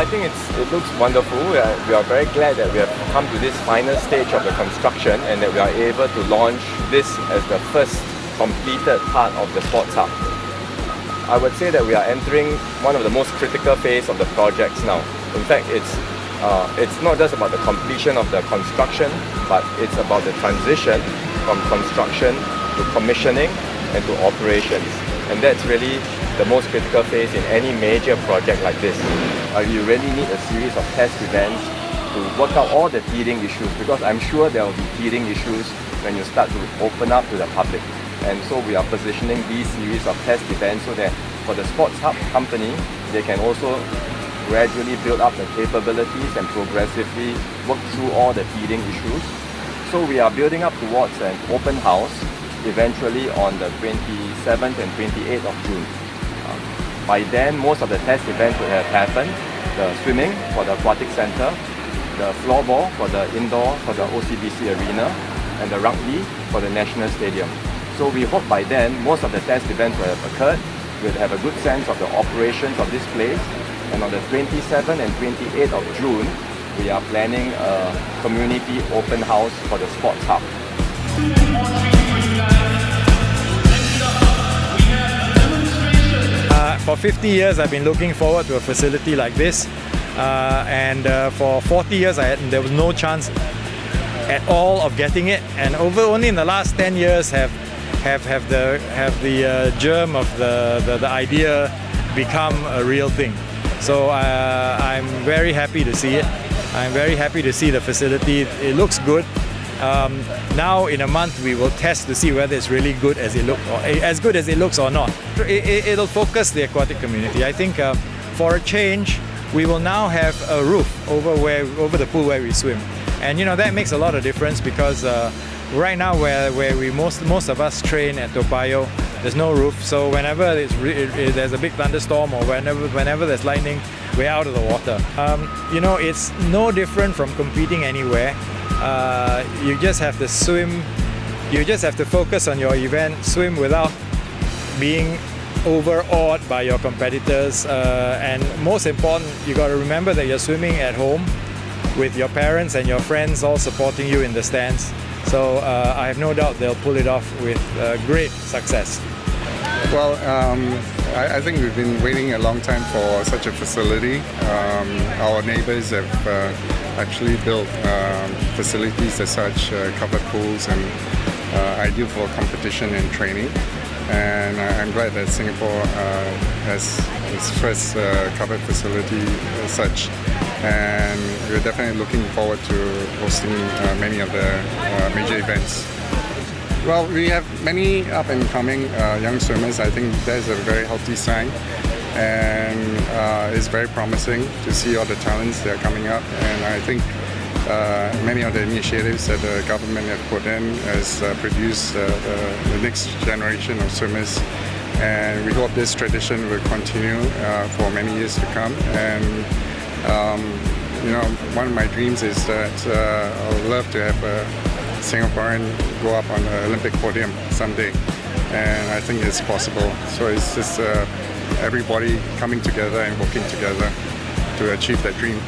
think it looks wonderful. We are very glad that we have come to this final stage of the construction and that we are able to launch this as the first completed part of the sports hub. I would say that we are entering one of the most critical phase of the projects now. In fact, it's not just about the completion of the construction, but it's about the transition from construction to commissioning and to operations. And that's really the most critical phase in any major project like this. You really need a series of test events to work out all the teething issues, because I'm sure there will be teething issues when you start to open up to the public. And so we are positioning these series of test events so that for the Sports Hub company, they can also gradually build up the capabilities and progressively work through all the teething issues. So we are building up towards an open house eventually on the 27th and 28th of June. By then, most of the test events will have happened. The swimming for the Aquatic Center, the floorball for the indoor for the OCBC arena, and the rugby for the National Stadium. So we hope by then, most of the test events will have occurred. We'll have a good sense of the operations of this place. And on the 27th and 28th of June, we are planning a community open house for the Sports Hub. For 50 years I've been looking forward to a facility like this, and for 40 years there was no chance at all of getting it, and only in the last 10 years have the germ of the idea become a real thing. So I'm very happy to see it. I'm very happy to see the facility. It looks good. Now in a month we will test to see whether it's really good as it looks or not. It'll focus the aquatic community. I think for a change we will now have a roof over the pool where we swim, and that makes a lot of difference, because right now where most of us train at Toa Payoh, there's no roof. So whenever there's a big thunderstorm or whenever there's lightning, we're out of the water. It's no different from competing anywhere. You just have to swim, you just have to focus on your event, swim without being overawed by your competitors, and most important, you got to remember that you're swimming at home with your parents and your friends all supporting you in the stands. So I have no doubt they'll pull it off with great success. Well, I think we've been waiting a long time for such a facility. Our neighbors have actually built facilities as such, covered pools, and ideal for competition and training. And I'm glad that Singapore has its first covered facility as such. And we're definitely looking forward to hosting many of the major events. Well, we have many up and coming young swimmers. I think that's a very healthy sign, and it's very promising to see all the talents that are coming up. And I think many of the initiatives that the government have put in has produced the next generation of swimmers. And we hope this tradition will continue for many years to come. And one of my dreams is that I would love to have a Singaporean go up on the Olympic podium someday, and I think it's possible. So it's just everybody coming together and working together to achieve that dream.